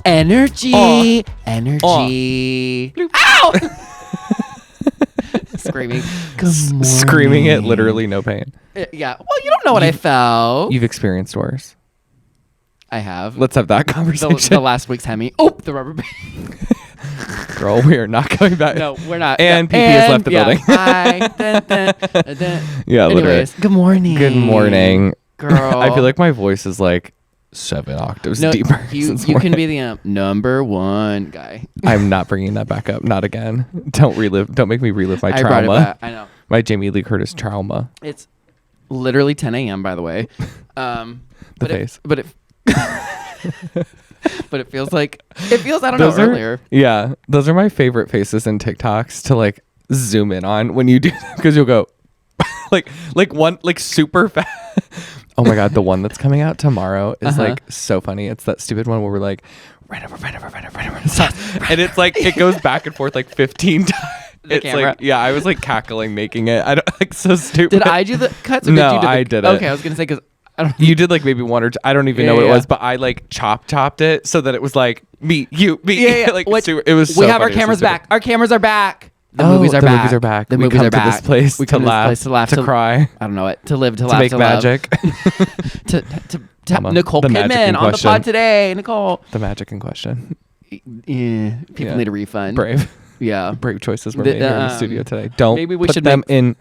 Energy. Energy. Ow! Screaming. Good morning. Screaming it, literally no pain. Yeah. Well, you don't know what I felt. You've experienced worse. I have. Let's have that conversation. The last week's Hemi. Oh, the rubber band. Girl, we are not going back. No, we're not. And PP has left the building. Bye. Yeah, Anyways, literally. good morning. Good morning. Girl. I feel like my voice is like 7 octaves deeper. You can be the number one guy. I'm not bringing that back up. Not again. Don't make me relive my trauma. I brought it back. I know. My Jamie Lee Curtis trauma. It's literally 10 a.m. by the way. But it feels like I don't know earlier. Yeah, those are my favorite faces in TikToks to like zoom in on when you do, because you'll go like one like super fast. Oh my god, the one that's coming out tomorrow is like so funny. It's that stupid one where we're like right over. And it's like it goes back and forth like 15 times. It's camera. like, yeah, I was like cackling making it. I don't like so stupid. Did I do the cuts? Or No, did you do I did it. Okay, I was gonna say because you did like maybe one or two. I don't even know what it was, but I like chopped it so that it was like me, you, me. Yeah. Like it was. So we have funny. our cameras back. Our cameras are back. The Oh, movies are the back. movies are back. The We movies come are to back. this place we to come laugh, to laugh, to cry. I don't know it. To live, to To laugh, make to magic. love. to Mama, Nicole the magic Kidman in on the question. pod today. Nicole. The magic in question. Yeah, people need a refund. Brave. Yeah. Brave choices were made here in the studio today. Don't maybe we put should them in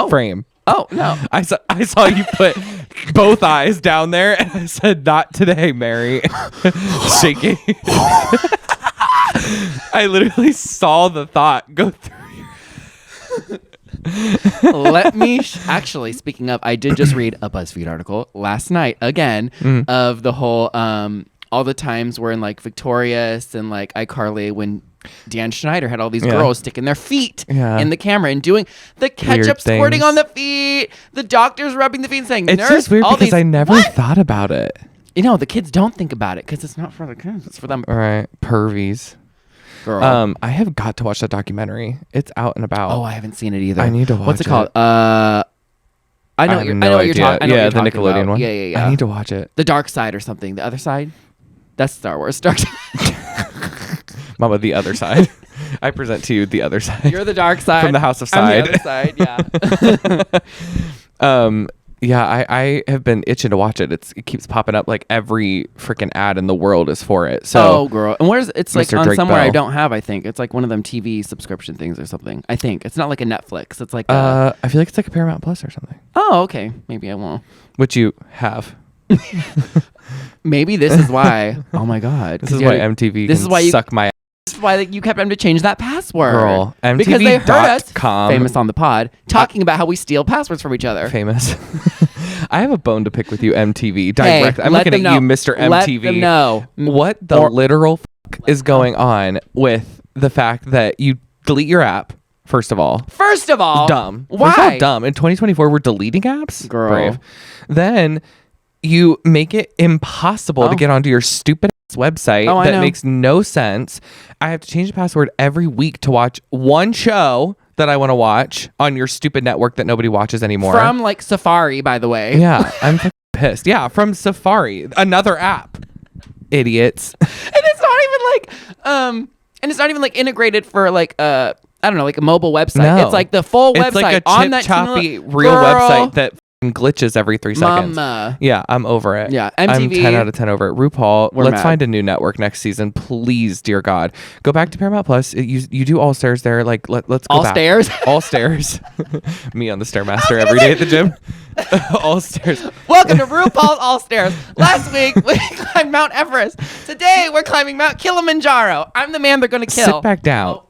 frame. Oh no! I saw you put both eyes down there, and I said, "Not today, Mary." Shaking. I literally saw the thought go through your. Let me actually, speaking of, I did just read a BuzzFeed article last night again of the whole all the times where in like Victorious and like iCarly when Dan Schneider had all these girls sticking their feet in the camera and doing the ketchup squirting on the feet, the doctors rubbing the feet and saying, It's just weird because I never thought about it. You know, the kids don't think about it because it's not for the kids, it's for them. All right, pervies. Girl. I have got to watch that documentary. It's out and about. Oh, I haven't seen it either. I need to watch it. What's it called? I know what you're talking. Yeah, the Nickelodeon one. Yeah. I need to watch it. The Dark Side or something. The Other Side. That's Star Wars. Dark Side. Mama, the other side. I present to you the other side. You're the dark side. From the House of Side. I'm the other side, yeah. Yeah, I have been itching to watch it. It keeps popping up like every freaking ad in the world is for it. So girl. And where's it's like Mr. on Drake somewhere Bell. I don't have, I think. It's like one of them TV subscription things or something. I think. It's not like a Netflix. It's like I feel like it's like a Paramount Plus or something. Oh, okay. Maybe I won't. Which you have. Maybe this is why. Oh my god. This is why MTV this can is why you suck my This is why you kept having to change that password. Girl, because they heard us, MTV.com. famous on the pod, talking about how we steal passwords from each other. Famous. I have a bone to pick with you, MTV. Direct. Hey, I'm looking at you, Mr. MTV. Let them know. What the literal is going on with the fact that you delete your app, first of all? why? Dumb. First of all, dumb. In 2024, we're deleting apps? Girl. Brave. Then you make it impossible to get onto your stupid website that makes no sense. I have to change the password every week to watch one show that I want to watch on your stupid network that nobody watches anymore. From like Safari, by the way. Yeah, I'm pissed. Yeah, from Safari, another app. Idiots. And it's not even like integrated for like I don't know, like a mobile website. No. It's like the full website It's like a on that choppy real website that glitches every 3 seconds. Mama. Yeah, I'm over it. Yeah, I'm MTV. 10 out of 10 over it. RuPaul, let's mad. find a new network next season, please, dear God. Go back to Paramount Plus. You do All Stairs there. Like let's go All back. Stairs? All Stairs. Me on the Stairmaster every day at the gym. All Stairs. Welcome to RuPaul's All Stairs. Last week we climbed Mount Everest. Today we're climbing Mount Kilimanjaro. I'm the man they're going to kill. Sit back down.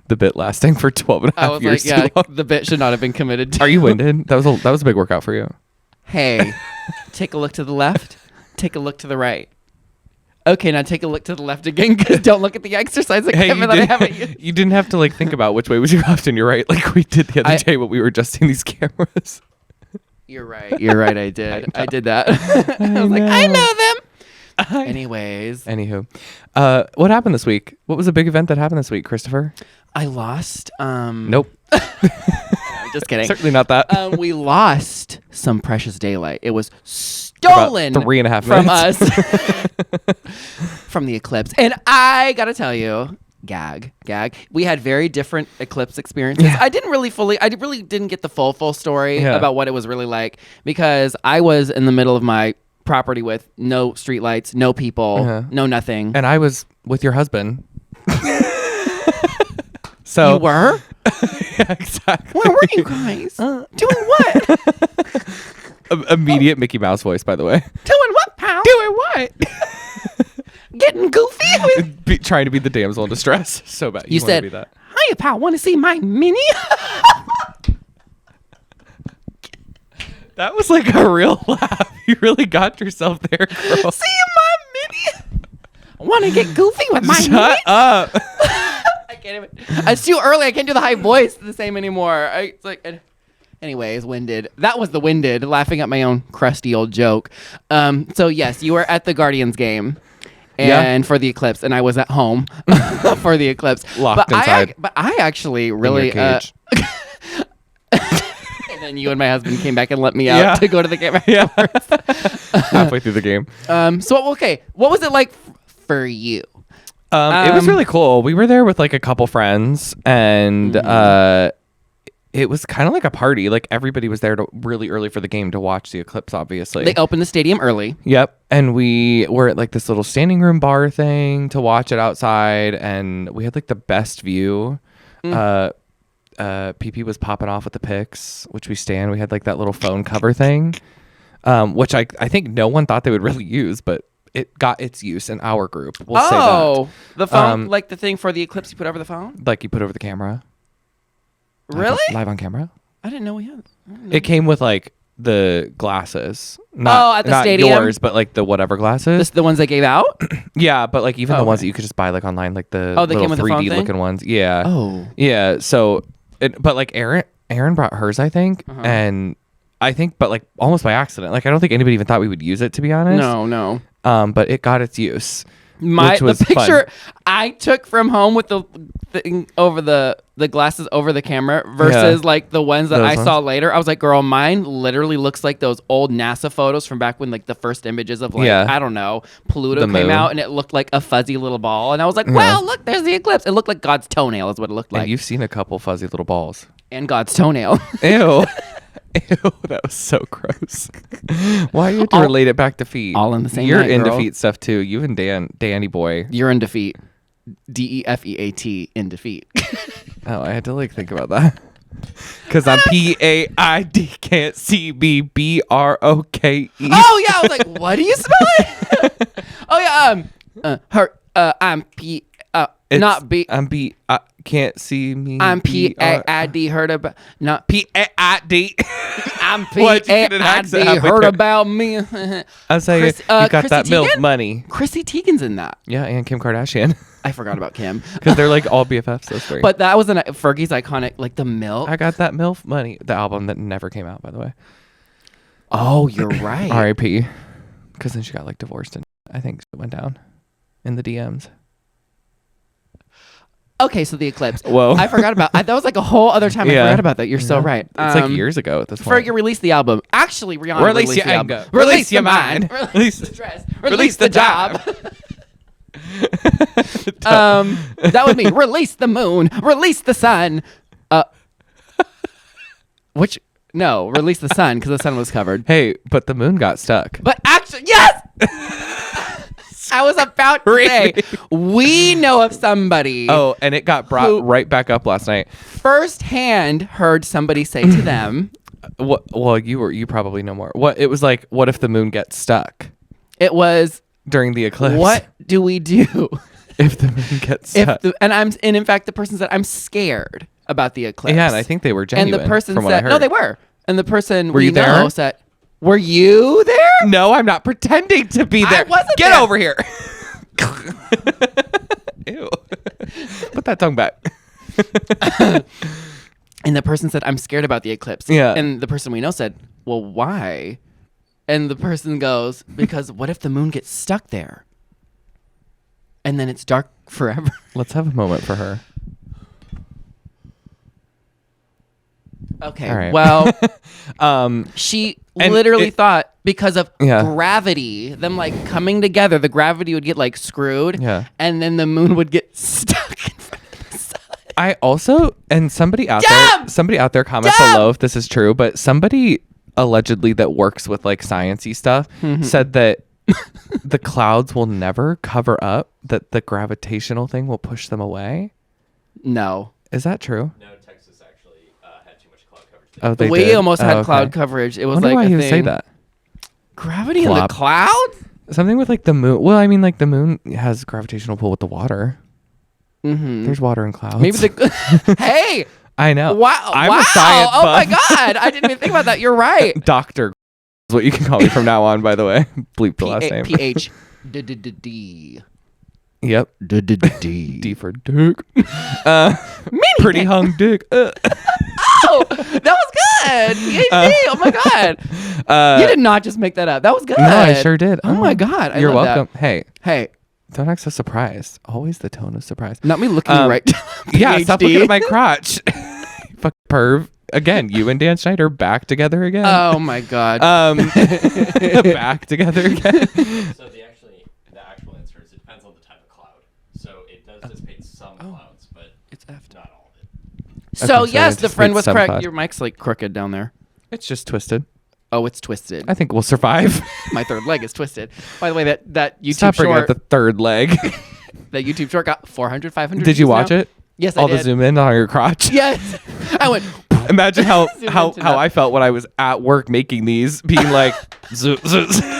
The bit lasting for 12 and a half years. I was like, yeah, the bit should not have been committed to. Are you winded? That was a big workout for you. Hey, take a look to the left. Take a look to the right. Okay, now take a look to the left again, because don't look at the exercise equipment that I haven't used. You didn't have to like think about which way was your left and your right like we did the other day when we were adjusting these cameras. You're right. I did. I did that. I was like, I know them. Anyways. Anywho. What happened this week? What was a big event that happened this week, Christopher? I lost. Nope. Just kidding. Certainly not that. We lost some precious daylight. It was stolen About 3.5 from minutes. us from the eclipse. And I gotta tell you, gag. We had very different eclipse experiences. Yeah. I really didn't get the full story Yeah. about what it was really like because I was in the middle of my property with no streetlights, no people, no nothing. And I was with your husband. So you were? Yeah, exactly. Where were you guys? Doing what? Immediate Mickey Mouse voice, by the way. Doing what, pal? Doing what? Getting goofy? Trying to be the damsel in distress. So bad. You wanna said, be that. "Hiya, pal. Want to see my mini?" That was like a real laugh. You really got yourself there, girl. See my mini? Want to get goofy with my mini? Shut up. I can't even. It's too early. I can't do the high voice the same anymore. It's like. Anyways, winded. That was the winded, laughing at my own crusty old joke. So yes, you were at the Guardians game, and for the eclipse, and I was at home for the eclipse. Locked inside. But I actually really. In your cage. And then you and my husband came back and let me out to go to the game. Yeah. Halfway through the game. So okay, what was it like for you? It was really cool. We were there with like a couple friends, and it was kind of like a party. Like everybody was there really early for the game to watch the eclipse, obviously. They opened the stadium early. Yep. And we were at like this little standing room bar thing to watch it outside, and we had like the best view. PP was popping off with the pics, which we stand. We had like that little phone cover thing, which I think no one thought they would really use, but it got its use in our group. We'll say that. The phone, like the thing for the eclipse you put over the phone? Like you put over the camera. Really? Live on camera. I didn't know we had. It came with like the glasses. Not, at the not stadium? yours, but like the whatever glasses. The ones they gave out? Yeah, but like even the ones Okay. that you could just buy like online, like the they little came with the phone 3D thing? looking ones. Yeah. Oh. Yeah. So, but like Aaron brought hers, I think, and I think, but like almost by accident. Like I don't think anybody even thought we would use it, to be honest. No. But it got its use. The was picture fun. I took from home with the thing over the glasses over the camera versus like the ones that Those I ones? saw later. I was like, girl, mine literally looks like those old NASA photos from back when like the first images of like I don't know, Pluto The came moon. out and it looked like a fuzzy little ball. And I was like, wow, look, there's the eclipse. It looked like God's toenail is what it looked like. And you've seen a couple fuzzy little balls. And God's toenail. Ew. Ew, that was so gross. Why you have to relate it back to feet? all in the same You're night, into girl. feet stuff too. You and Danny boy. You're in defeat. DEFEAT in defeat. Oh, I had to like think about that. Because I'm PAID, can't see me, BROKE. Oh yeah, I was like, what do you spell it? I'm P. Not B. I'm B. Can't see me. I'm PAID. Heard about not PAID. I'm Why'd you get an accent PAID. halfway Heard there? about me. I was saying, Chris- you got Chrissy that milk Teigen? money. Chrissy Teigen's in that. Yeah, and Kim Kardashian. I forgot about Kim. Because they're like all BFFs, those three. But that was Fergie's iconic, like the milk. I got that MILF money. The album that never came out, by the way. Oh, you're right. R.I.P. Because then she got like divorced and I think it went down in the DMs. Okay, so the eclipse. Whoa. I forgot about that. Was like a whole other time. Yeah. I forgot about that. You're so right. It's like years ago at this point. Fergie released the album. Actually, Rihanna Release released your the album. anger. Release your mind. Release the dress. Release Release the the job. That would mean release the moon. Release the sun. Release the sun because the sun was covered. Hey, but the moon got stuck. But actually, yes! I was about to say, we know of somebody Oh, and it got brought right back up last night. firsthand heard somebody say to them, Well, you probably know more. What it was like? What if the moon gets stuck it was, during the eclipse? what do we do? if the moon gets stuck? And in fact, the person said, I'm scared about the eclipse. Yeah, and I think they were genuine. And the person from what I said, heard. no, they were. And the person Were you there? said, were you there? No, I'm not pretending to be there. wasn't Get there. over here. Ew. Put that tongue back. And the person said, I'm scared about the eclipse. Yeah. And the person we know said, well, why? And the person goes, because what if the moon gets stuck there? And then it's dark forever. Let's have a moment for her. Okay. All right. Well, Um, she And literally it- thought because of Yeah. gravity, them like coming together, the gravity would get like screwed, Yeah. and then the moon would get stuck in front of the sun. I also, and somebody out there comments Dumb! below if this is true, but somebody allegedly that works with like sciencey stuff said that the clouds will never cover up, that the gravitational thing will push them away. No. Is that true? No, Texas actually had too much cloud coverage. Oh, they We did? almost Oh, had okay. cloud coverage. It was Wonder like why a he would thing. say that. Gravity in Flop. the clouds? Something with like the moon. Well, I mean, like the moon has gravitational pull with the water. Mm-hmm. There's water in clouds. Maybe the hey. I know. Wow. I'm wow. a science Oh my buff. god. I didn't even think about that. You're right. Doctor is what you can call me from now on, by the way. Bleep the last name. PH D. Yep. D. D for dick. Pretty hung dick. Oh, that was good. PhD. Oh my god. You did not just make that up. That was good. No, I sure did. Oh my god. I You're love that. welcome. Hey, Hey, don't act so surprised. Always the tone of surprise. not me looking you right. Yeah, stop PhD. looking at my crotch. Fuck perv. Again, you and Dan Schneider back together again. Oh my god. Back together again. So the actual answer is it depends on the type of cloud. So it does dissipate some clouds, but It's effed. not all of it. So Okay, so yes, it the friend anticipates was some correct. cloud. Your mic's like crooked down there. It's just twisted. Oh, it's twisted. I think we'll survive. My third leg is twisted. By the way, that YouTube Stop bringing short, up the third leg. that YouTube short got 400, 500 Did you views watch now. it? Yes, All I did. the zoom in on your crotch. Yes. I went. Imagine Zoom how into that. I felt when I was at work making these, being like,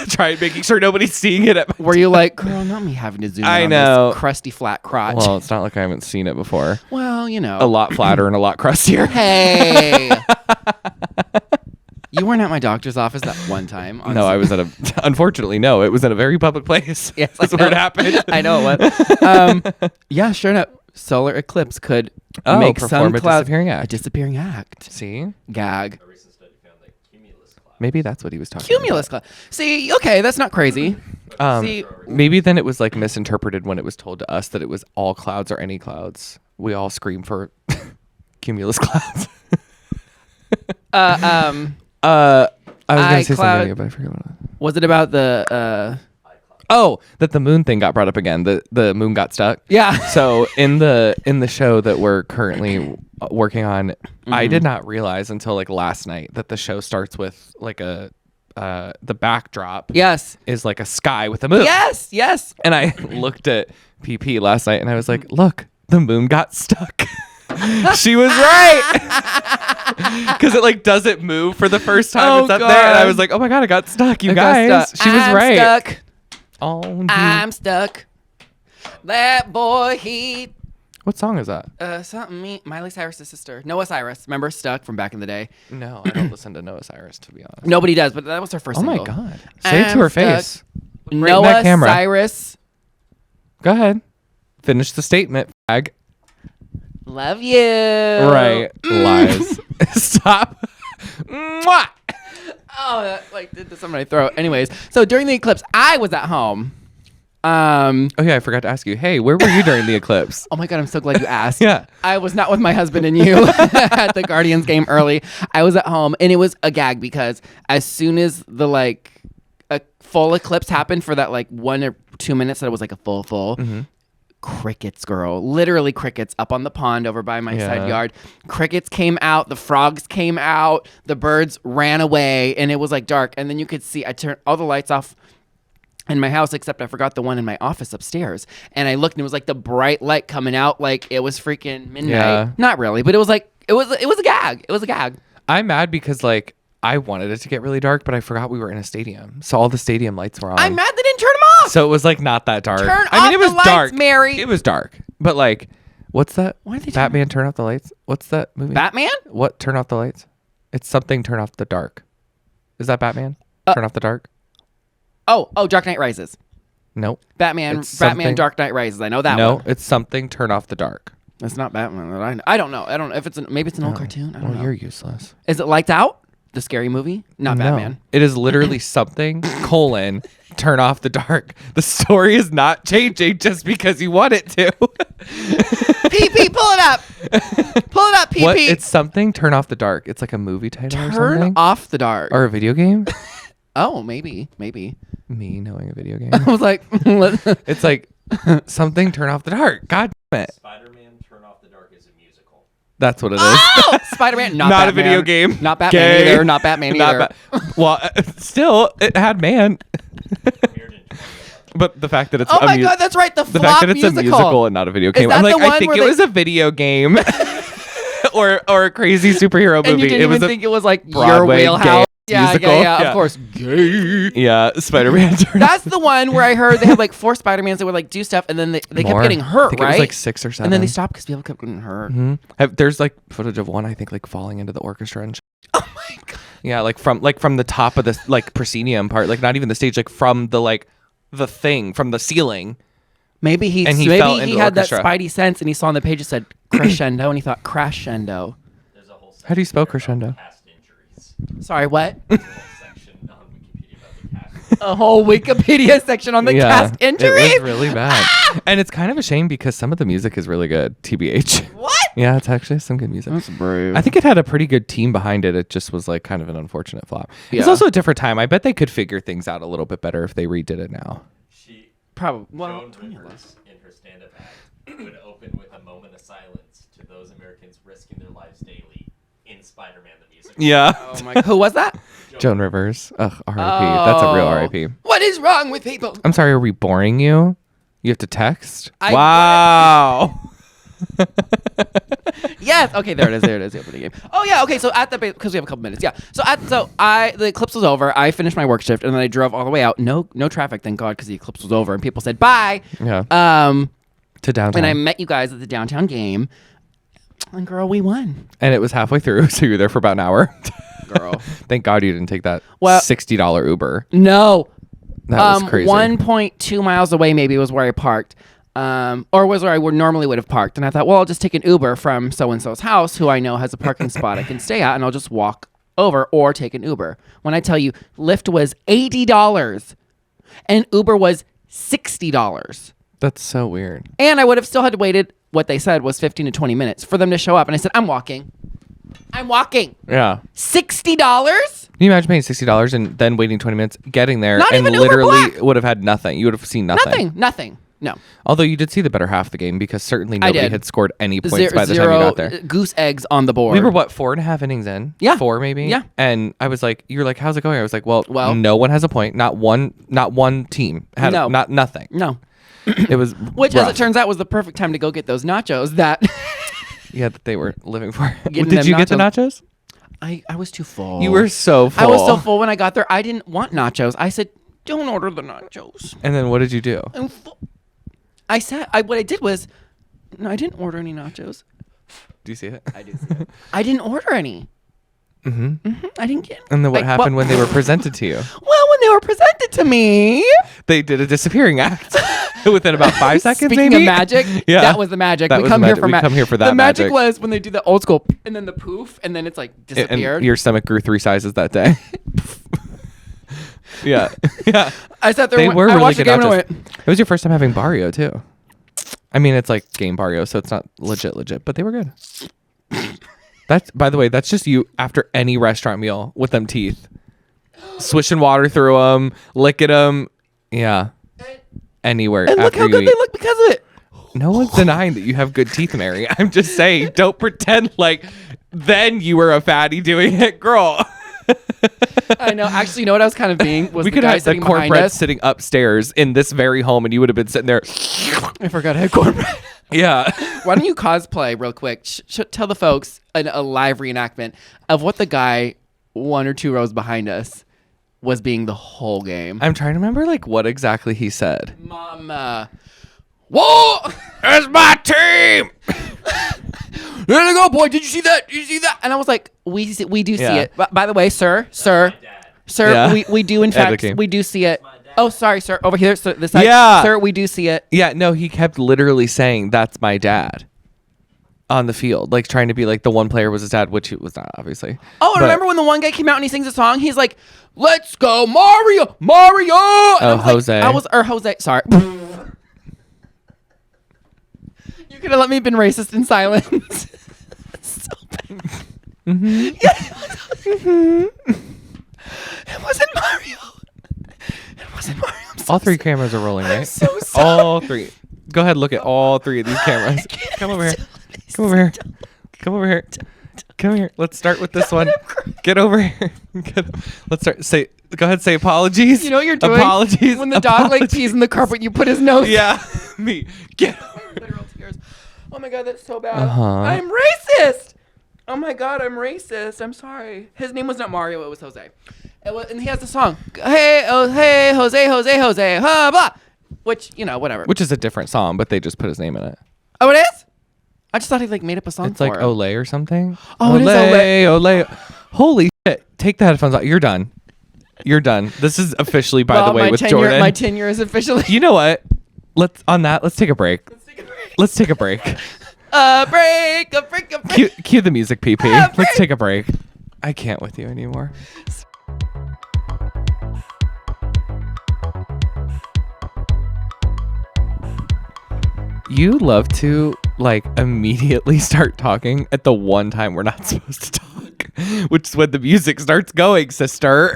trying making sure nobody's seeing it. At my Were you like, girl, not me having to zoom in I on know. this crusty flat crotch? Well, it's not like I haven't seen it before. Well, you know. A lot flatter and a lot crustier. Hey. You weren't at my doctor's office that one time. on No, I Zoom. was unfortunately, no, it was in a very public place. Yes, That's I where it know. happened. I know it was. Yeah, sure enough. Solar eclipse could make perform some a clouds disappearing act. A disappearing act. See? Gag. A recent study found that cumulus clouds. Maybe that's what he was talking Cumulus cloud. See, okay, that's not crazy. about. See, Maybe then it was like misinterpreted when it was told to us that it was all clouds or any clouds. We all scream for cumulus clouds. uh, I was gonna say iCloud- something, but I forgot what it was. was it about the Oh, that the moon thing got brought up again. The moon got stuck. yeah. So in the show that we're currently working on, I did not realize until like last night that the show starts with like the backdrop Yes. is like a sky with a moon. Yes. Yes. And I looked at PP last night and I was like, look, the moon got stuck. She was right. Because it like doesn't move for the first time. Oh, It's up there. And I God. was like, oh my God, I got stuck. You I got guys. stuck. She was I'm right. Stuck. Oh, I'm stuck. That boy, he what song is that? Miley Cyrus's sister, Noah Cyrus. Remember Stuck from back in the day? No, I don't listen to Noah Cyrus, to be honest. Nobody does, but that was her first Oh my single. God. Say it to I'm her stuck. face. Right in that Noah camera. Cyrus, Go ahead. Finish the statement, fag. love you. Right. Lies. Stop. Mwah. Oh, that like did this on my throat. Anyways, so during the eclipse, I was at home. Oh yeah, I forgot to ask you. Hey, where were you during the eclipse? Oh my God, I'm so glad you asked. Yeah. I was not with my husband and you at the Guardians game early. I was at home and it was a gag because as soon as the like a full eclipse happened for that like 1 or 2 minutes that it was like a full, crickets, girl. Literally crickets up on the pond over by my side Yeah. yard. Crickets came out, the frogs came out, the birds ran away, and it was like dark. And then you could see I turned all the lights off in my house except I forgot the one in my office upstairs. And I looked and it was like the bright light coming out like it was freaking midnight. Yeah. Not really, but it was like it was a gag. It was a gag. I'm mad because like I wanted it to get really dark, but I forgot we were in a stadium. So all the stadium lights were on. I'm mad they didn't turn them off. So it was like not that dark. Turn I mean, off it was the lights, dark. Mary. It was dark. But like, what's that? Why did they turn Batman turn off the lights? What's that movie? Batman? What? Turn off the lights? It's something turn off the dark. Is that Batman? Turn off the dark? Oh, Dark Knight Rises. Nope. Batman It's something- Dark Knight Rises. I know that No, one. it's something turn off the dark. It's not Batman that I know. I don't know. I don't know if it's maybe it's an old cartoon. I don't Well, know. you're useless. Is it Lights Out? The scary movie? Not No. Batman. It is literally something, turn off the dark. The story is not changing just because you want it to. PP, pull it up. Pull it up, PP. What? It's something. Turn off the dark. It's like a movie title or Turn something. off the dark. Or a video game. Oh, maybe. Me knowing a video game. I was like, It's like something. Turn off the dark. God damn it. Spider-Man Turn Off the Dark is a musical. That's what it is. oh, Spider-Man, not Not a Batman. video game. Not Batman Gay. either. Not Batman either. Not well, still, it had man. Premiered in 2011. But the fact that it's Oh my god, that's right. The the fact that it's musical. a musical and not a video game. that I'm like, the one I think where it they- was a video game. or a crazy superhero movie. And you didn't it was even a think it was like your Broadway wheelhouse. gay Yeah, musical. yeah, Yeah. of course. Gay. yeah, Spider-Man. That's the one where I heard they had like 4 Spider-Mans that would like do stuff, and then they kept More. getting I hurt, think right? It was like 6 or 7. and then they stopped because people kept getting hurt. There's like footage of one, I think, like falling into the orchestra and Oh my god. yeah, like from the top of the like proscenium part, like not even the stage, like from the thing from the ceiling. Maybe he And he maybe fell into he the had that orchestra. spidey sense, and he saw on the page it said crescendo, and he thought crescendo. There's a whole How do you spell section crescendo? about Cast injuries. Sorry, what? There's a whole section on Wikipedia about the cast. A whole Wikipedia section on the cast injuries. It was really bad. And it's kind of a shame because some of the music is really good, TBH. What? Yeah, it's actually some good music. That's brave. I think it had a pretty good team behind it. It just was like kind of an unfortunate flop. It's Yeah. also a different time. I bet they could figure things out a little bit better if they redid it now. She, Probably. Well, Joan Rivers, in her stand-up act, would open with a moment of silence to those Americans risking their lives daily in Spider-Man the musical. Yeah. oh my. Who was that? Joan Rivers. Ugh, R.I.P. That's a real Oh. R.I.P. What is wrong with people? I'm sorry, are we boring you? You have to text? I- Wow. Yes. Okay. There it is. The opening game. Oh yeah. Okay. So at the because we have a couple minutes. Yeah. The eclipse was over. I finished my work shift and then I drove all the way out. No traffic, thank God, because the eclipse was over and people said bye. Yeah. To downtown. And I met you guys at the downtown game. And girl, we won. And it was halfway through, so you were there for about an hour. Girl. Thank God you didn't take that Well- $60 Uber. No. That was crazy. 1.2 miles away maybe was where I parked. Or was where I would normally would have parked. And I thought, well, I'll just take an Uber from so-and-so's house who I know has a parking spot I can stay at, and I'll just walk over or take an Uber. When I tell you Lyft was $80 and Uber was $60. That's so weird. And I would have still had to waited what they said was 15 to 20 minutes for them to show up. And I said, I'm walking. Yeah. $60? Can you imagine paying $60 and then waiting 20 minutes, getting there, Not and even Uber literally Black. would have had nothing? You would have seen nothing. Nothing. No. Although you did see the better half of the game because certainly I nobody did. had scored any points Zero, by the time you got there. goose eggs on the board. We were what, 4.5 innings in? Yeah. 4 maybe? Yeah. And I was like, you were like, how's it going? I was like, well, Well- no one has a point. Not one team had No. nothing. No. It was Which, rough. as it turns out, was the perfect time to go get those nachos that Yeah, that they were living for. Getting Did them you get the nachos? I was too full. You were so full. I was so full when I got there. I didn't want nachos. I said, don't order the nachos. And then what did you do? I'm full. What I did was, no, I didn't order any nachos. Do you see it? I do see it. I didn't order any. I didn't get. And then what like, happened when they were presented to you? Well, when they were presented to me. They did a disappearing act within about 5 seconds. Speaking maybe? of magic, Yeah. that was the magic. That we was come the here magic. for We magic. come here for that The magic magic. was when they do the old school, and then the poof, and then it's like And disappeared. your stomach grew 3 sizes that day. Yeah. Yeah. I sat there. They and were I really watched good the game and I nachos. went, It was your first time having Barrio too. I mean, it's like game Barrio, so it's not legit, but they were good. That's, by the way, that's just you after any restaurant meal with them teeth, swishing water through them, licking them. Yeah, anywhere. and look after how you good eat. they look because of it. No one's denying that you have good teeth, Mary. I'm just saying, don't pretend like then you were a fatty doing it, girl. I know. Actually, you know what I was kind of being was We the could guy have the sitting behind cornbread us. sitting upstairs in this very home, and you would have been sitting there. I forgot I had cornbread. Yeah. Why don't you cosplay real quick? Tell the folks a live reenactment of what the guy 1 or 2 rows behind us was being the whole game. I'm trying to remember like what exactly he said. Mama. Whoa! It's my team. There you go, boy. Did you see that? Did you see that? And I was like, we do see Yeah. it. By the way, sir, My dad. Yeah. we do in fact Editing. we do see it. my dad. Oh, sorry, sir. Over here, sir. This side. Yeah. Sir, we do see it. Yeah, no, he kept literally saying that's my dad on the field, like trying to be like the one player was his dad, which it was not, obviously. Oh, and But- remember when the one guy came out and he sings a song? He's like, "Let's go, Mario, Mario." And I was Jose. Like, Jose. Sorry. You could have let me been racist in silence. Mm-hmm. It wasn't Mario. It wasn't Mario. All three cameras are rolling, right? I'm so sorry. All three. Go ahead, look at all three of these cameras. Come over here. Come over here. Come over here. Come here. Let's start with this one. Get over here. Let's start. Go ahead. Say apologies. You know what you're doing? Apologies. When the dog like pees in the carpet, you put his nose. Yeah. Me. Get over. Literal tears. Oh my god, that's so bad. Uh-huh. I'm racist. Oh my god, I'm racist. I'm sorry. His name was not Mario. It was Jose. And he has the song. Hey, oh, hey, Jose, Jose, Jose. Blah. Which, whatever. Which is a different song, but they just put his name in it. Oh, it is? I just thought he like made up a song It's for like him. Olay or something. Oh, it is Olay. Holy shit. Take the headphones out. You're done. You're done. This is officially, by the way, with Jordan. My tenure is officially. You know what? Let's take a break. Let's take a break. A break. Cue the music, PP. break. Let's take a break. I can't with you anymore. You love to like immediately start talking at the one time we're not supposed to talk, which is when the music starts going, sister.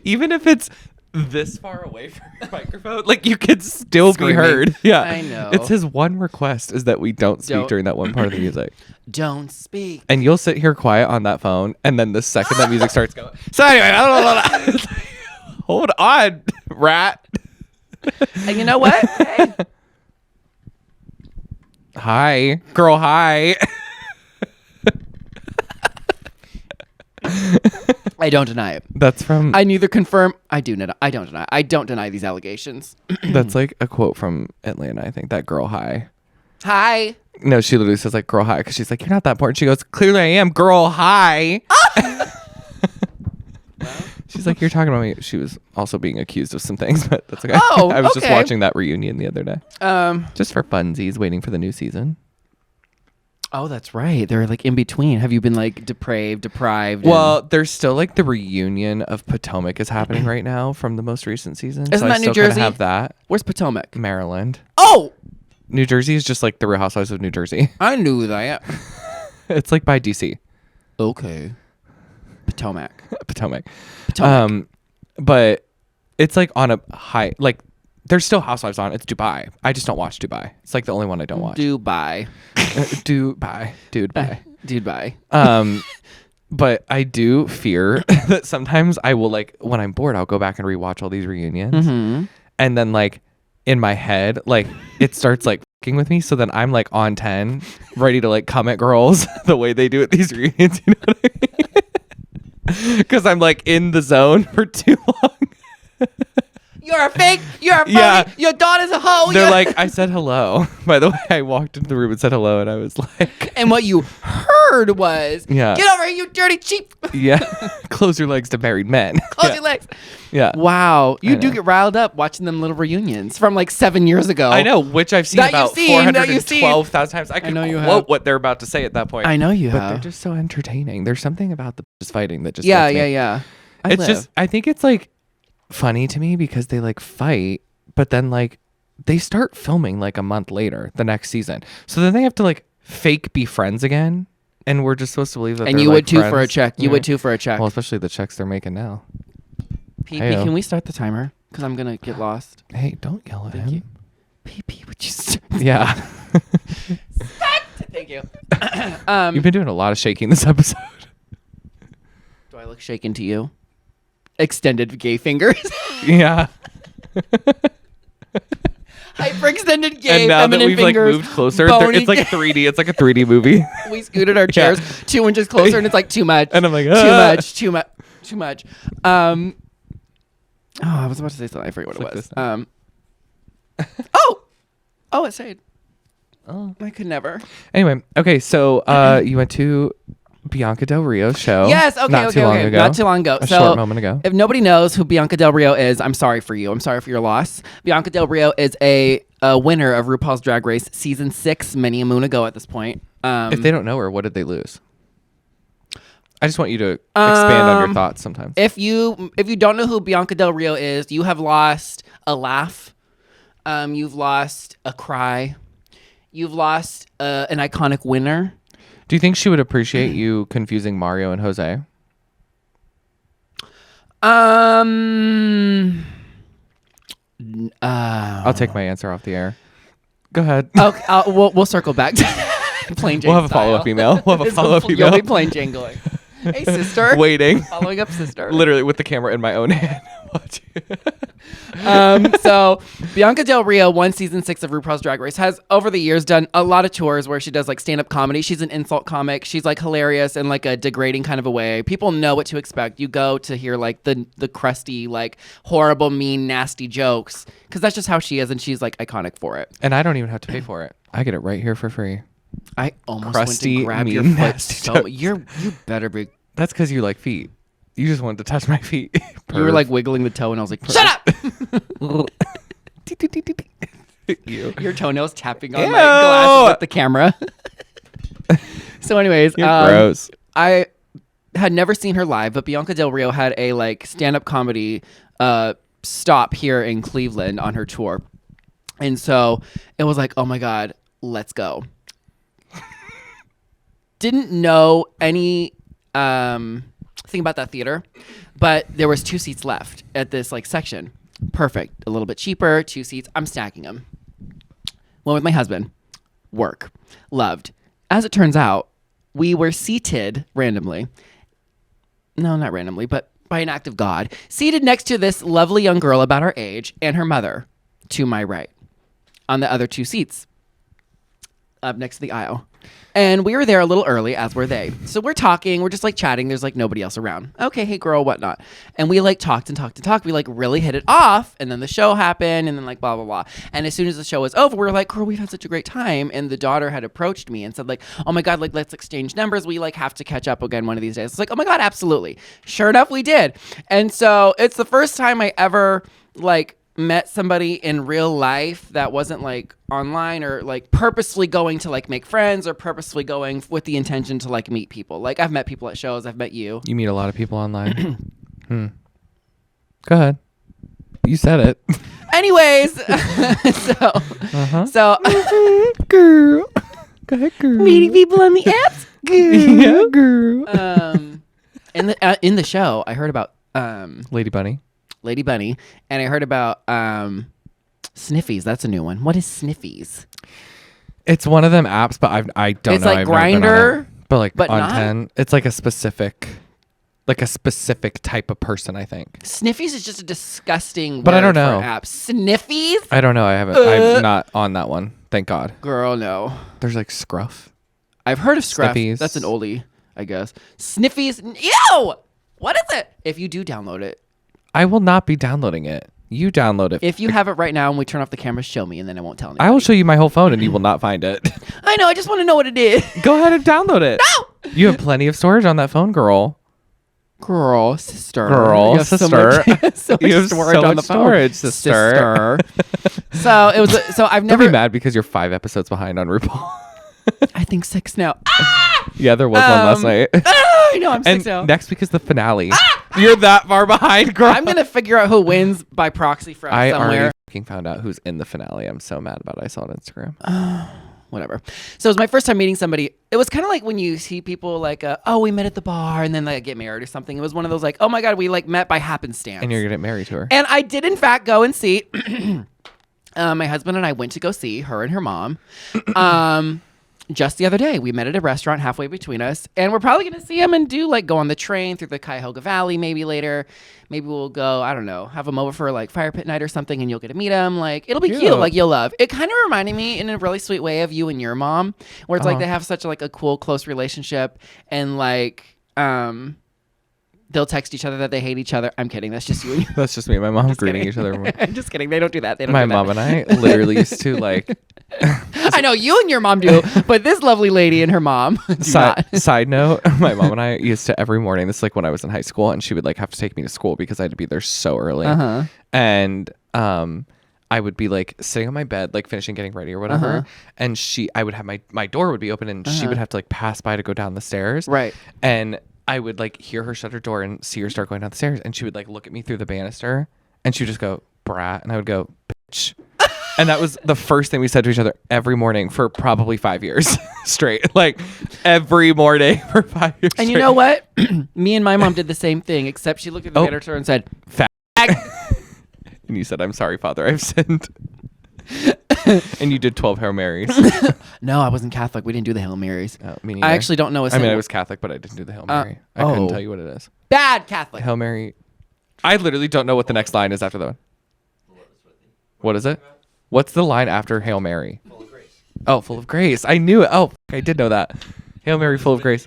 Even if it's this far away from your microphone, like you could still Screaming. be heard. Yeah, I know. It's his one request is that we don't speak during that one part of the music. Don't speak. And you'll sit here quiet on that phone, and then the second that music starts going. So anyway, hold on, rat. And you know what? Hey. Hi, girl. Hi. I don't deny it. That's from. I neither confirm. I don't deny. I don't deny these allegations. That's like a quote from Atlanta. I think that girl. Hi. Hi. No, she literally says like girl hi because she's like you're not that important. She goes clearly I am girl hi. She's like you're talking about me. She was also being accused of some things, but that's okay. Oh, I was just okay. watching that reunion the other day. Just for funsies, waiting for the new season. Oh, that's right. They're like in between. Have you been like deprived? Well, there's still like the reunion of Potomac is happening right now from the most recent season. Isn't so that I New still kinda Jersey? have that. Where's Potomac? Maryland. Oh, New Jersey is just like the Real Housewives of New Jersey. I knew that. It's like by DC. Okay. Potomac. Potomac. Potomac. But it's like on a high, like there's still Housewives on. It's Dubai. I just don't watch Dubai. It's like the only one I don't watch. Dubai. Dubai. Dude, bye. Dude, bye. But I do fear that sometimes I will like when I'm bored, I'll go back and rewatch all these reunions. Mm-hmm. And then like in my head, like it starts like fucking with me. So then I'm like on 10, ready to like come at girls the way they do at these reunions. You know what I mean? Because I'm like in the zone for too long. You're a fake. You're a phony. Yeah. Your daughter's a hoe. They're like, I said hello. By the way, I walked into the room and said hello, and I was like, and what you heard was, Yeah. get over here, you dirty cheap. yeah, close your legs to married men. Close Yeah. your legs. Yeah. Wow. You I do know. get riled up watching them little reunions from like 7 years ago. I know, which I've seen That about you've seen, that you've seen. 412,000 times. I can know you quote have. what they're about to say at that point. I know you but have. they're just so entertaining. There's something about the just fighting that just Yeah, gets me. yeah. It's just, I think it's like funny to me because they like fight, but then like they start filming like a month later, the next season. So then they have to like fake be friends again. And we're just supposed to believe that And they're, you like, would too for a friends. check. You Yeah. would too for a check. Well, especially the checks they're making now. PP, Heyo. can we start the timer? Because I'm going to get lost. Hey, don't yell at Thank him. you. PP, would you start? Yeah. Thank you. You've been doing a lot of shaking this episode. Do I look shaken to you? Extended gay fingers. Yeah. Hyperextended gay And now that feminine we've like fingers. moved closer, bony it's like 3D. It's like a 3D movie. We scooted our chairs 2 inches closer, and it's like too much. And I'm like, too much. Oh, I was about to say something. I forget what it was. Oh, it said. Oh. I could never. Anyway, okay, so you went to Bianca Del Rio's show. Yes. Okay. Not okay. too long okay. ago. Not too long ago. A So, short moment ago. if nobody knows who Bianca Del Rio is, I'm sorry for you. I'm sorry for your loss. Bianca Del Rio is a winner of RuPaul's Drag Race season 6 many a moon ago at this point. If they don't know her, what did they lose? I just want you to expand on your thoughts sometimes. If you don't know who Bianca Del Rio is, you have lost a laugh. You've lost a cry. You've lost an iconic winner. Do you think she would appreciate you confusing Mario and Jose? I'll take my answer off the air. Go ahead. Okay, we'll circle back to plain Jane We'll have a style. follow-up email. We'll have a follow-up email. You'll be plain Jane going, hey, sister. Waiting. Following up, sister. Literally with the camera in my own hand. So Bianca Del Rio won season 6 of RuPaul's Drag Race, has over the years done a lot of tours where she does like stand-up comedy. She's an insult comic. She's like hilarious in like a degrading kind of a way. People know what to expect. You go to hear like the crusty, like horrible, mean, nasty jokes because that's just how she is, and she's like iconic for it. And I don't even have to pay for it. I get it right here for free. I almost Crusty, went to grab your mean, foot. nasty So jokes. you better be. That's because you like feet. You just wanted to touch my feet. You were like wiggling the toe, and I was like, "Shut up!" Your toenails tapping on my glass with the camera. So, anyways, You're gross. I had never seen her live, but Bianca Del Rio had a like stand-up comedy stop here in Cleveland on her tour, and so it was like, oh my god, let's go. Didn't know any thing about that theater, but there was 2 seats left at this like section. Perfect. A little bit cheaper, 2 seats. I'm stacking them. Went with my husband. Work. Loved. As it turns out, we were seated randomly. No, not randomly, but by an act of God. Seated next to this lovely young girl about our age and her mother to my right on the other 2 seats up next to the aisle. And we were there a little early, as were they. So we're talking. We're just like chatting. There's like nobody else around. Okay, hey girl, whatnot. And we like talked and talked and talked. We like really hit it off. And then the show happened. And then like blah, blah, blah. And as soon as the show was over, we were like, girl, we've had such a great time. And the daughter had approached me and said like, oh my God, like let's exchange numbers. We like have to catch up again one of these days. It's like, oh my God, absolutely. Sure enough, we did. And so it's the first time I ever like met somebody in real life that wasn't like online or like purposefully going to like make friends or purposefully going with the intention to like meet people. Like I've met people at shows. I've met you. You meet a lot of people online. Go ahead. You said it. Anyways, so Girl. Go ahead, girl. meeting people on the apps. Yeah, girl. In the show, I heard about Lady Bunny. Lady Bunny, and I heard about Sniffies. That's a new one. What is Sniffies? It's one of them apps, but I don't It's know. like I've never been on Grindr, it. But like but on not? 10, it's like a specific type of person, I think. Sniffies is just a disgusting But I word don't know. for an app. Sniffies? I don't know. I haven't. I'm not on that one. Thank God. Girl, no. There's like Scruff. I've heard of Scruff. Sniffies. That's an oldie, I guess. Sniffies. Ew! What is it? If you do download it. I will not be downloading it. You download it. If you have it right now and we turn off the camera, show me, and then I won't tell anybody. I will show you my whole phone and you will not find it. I know. I just want to know what it is. Go ahead and download it. No! You have plenty of storage on that phone, girl. Girl, sister. Girl, You have sister. So much You have storage so on much the phone. storage, sister. So it was. So I've Don't never. be mad because you're 5 episodes behind on RuPaul. I think 6 now. Yeah, there was one last night. I know. I'm 6 And now. next week is the finale. You're that far behind, girl. I'm gonna figure out who wins by proxy from I somewhere. already fucking found out who's in the finale. I'm so mad about it. I saw it on Instagram. Whatever. So it was my first time meeting somebody. It was kind of like when you see people like, oh, we met at the bar and then like get married or something. It was one of those like, oh my God, we like met by happenstance. And you're gonna get married to her. And I did in fact go and see. My husband and I went to go see her and her mom. Just the other day, we met at a restaurant halfway between us, and we're probably going to see him and do like go on the train through the Cuyahoga Valley maybe later. Maybe we'll go, I don't know, have him over for like fire pit night or something, and you'll get to meet him. Like it'll be cute, like you'll love. It kind of reminded me in a really sweet way of you and your mom, where it's like they have such like a cool close relationship, and like they'll text each other that they hate each other. I'm kidding. That's just you and That's just me and my mom greeting each other. I'm just kidding. They don't do that. They don't My do that. mom and I literally used to like. I know you and your mom do, but this lovely lady and her mom do not. Side note, my mom and I used to every morning, this is like when I was in high school, and she would like have to take me to school because I had to be there so early. And I would be like sitting on my bed, like finishing getting ready or whatever. And I would have my door would be open and she would have to like pass by to go down the stairs. Right. And I would like hear her shut her door and see her start going down the stairs. And she would like look at me through the banister and she would just go, brat. And I would go, bitch. And that was the first thing we said to each other every morning for probably 5 years straight. Like every morning for 5 years And straight. you know what? Me and my mom did the same thing, except she looked at the editor and said, Fag. And you said, I'm sorry, Father, I've sinned. And you did 12 Hail Marys. no, I wasn't Catholic. We didn't do the Hail Marys. Me neither. I actually don't know a I mean, I was Catholic, but I didn't do the Hail Mary. I couldn't tell you what it is. bad Catholic. Hail Mary. I literally don't know what the next line is after that one. What is it? What's the line after Hail Mary? Full of grace. Oh, full of grace. I knew it. Oh, I did know that. Hail Mary, full of grace.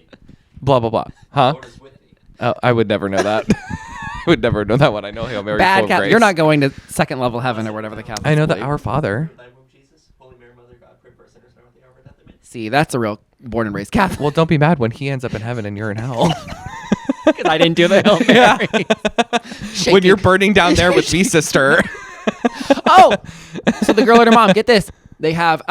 Blah, blah, blah. Huh? Lord is with thee. Oh, I would never know that. I would never know that one. I know Hail Mary, Bad full of Catholic. grace. You're not going to second level heaven or whatever the Catholic. I know that Our Father. Thy womb, Jesus. Holy Mary, Mother of God, pray for us sinners now at the hour of our death. Amen. See, that's a real born and raised Catholic. Well, don't be mad when he ends up in heaven and you're in hell. Because I didn't do the Hail Mary. When you're burning down there with me, sister. Oh, so the girl and her mom, get this. They have,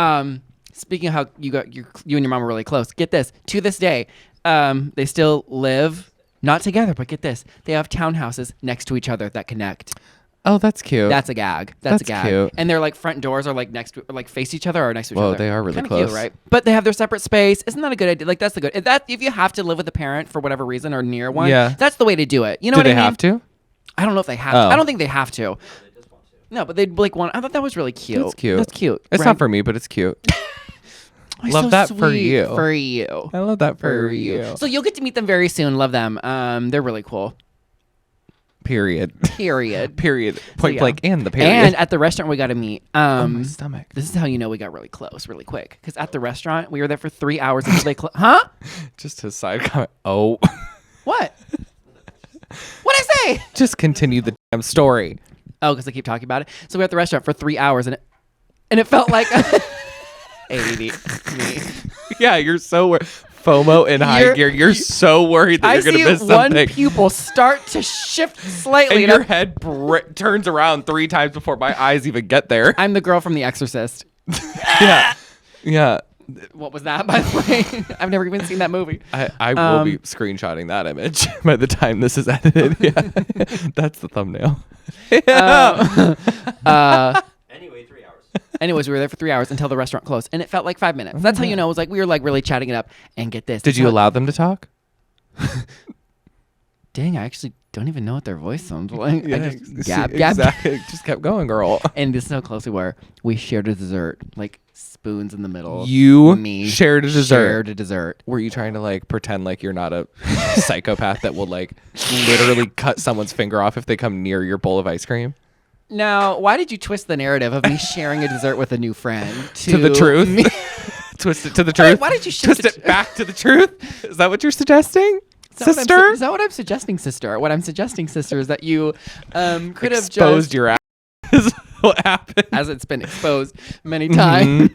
speaking of how you and your mom are really close, get this. To this day, they still live, not together, but get this. They have townhouses next to each other that connect. Oh, that's cute. That's a gag. That's a That's gag. cute. And their like front doors are like next to, like face each other or next to each Whoa, other. they are really Kinda close. cute, right? But they have their separate space. Isn't that a good idea? Like that's the good. If you have to live with a parent for whatever reason or near one, Yeah. that's the way to do it. You know Do what I they mean? have to? I don't know if they have. Oh. to. I don't think they have to. No, but they'd like one. I thought that was really cute. That's cute. That's cute. It's right? not for me, but it's cute. Oh, Love so that for sweet you. For you. I love that for you. So you'll get to meet them very soon. Love them. They're really cool. Period. Period. Period. Point yeah. blank and the period. And at the restaurant we got to meet. my stomach. This is how you know we got really close, really quick. Because at the restaurant we were there for 3 hours until they huh? Just his side comment. Oh. What? What'd I say? Just continue the damn story. Oh, because I keep talking about it. So we were at the restaurant for 3 hours and it felt like ADD. Me. Yeah, you're so FOMO in high gear. You're so worried that I you're going see to miss one something. pupil start to shift slightly. And your head turns around 3 times before my eyes even get there. I'm the girl from The Exorcist. Yeah. Yeah. What was that, by the way? I've never even seen that movie. I will be screenshotting that image by the time this is edited. Yeah. That's the thumbnail. Anyway, 3 hours. Anyways, we were there for 3 hours until the restaurant closed, and it felt like 5 minutes. That's how you know it was like we were like really chatting it up. And get this. Did you allow them to talk? Dang, I actually don't even know what their voice sounds like. I just see, gab. Exactly. Just kept going, girl. And this is how close we were. We shared a dessert, like spoons in the middle. You Me shared a dessert. Shared a dessert. Were you trying to like pretend like you're not a psychopath that will like literally cut someone's finger off if they come near your bowl of ice cream? Now, why did you twist the narrative of me sharing a dessert with a new friend To the truth? me- Twist it to the truth? Why did you shift twist it back to the truth? Is that what you're suggesting? Sister? Is that what I'm suggesting, sister? What I'm suggesting, sister, is that you could have Exposed just, your ass. Is what happened. as it's been exposed many times,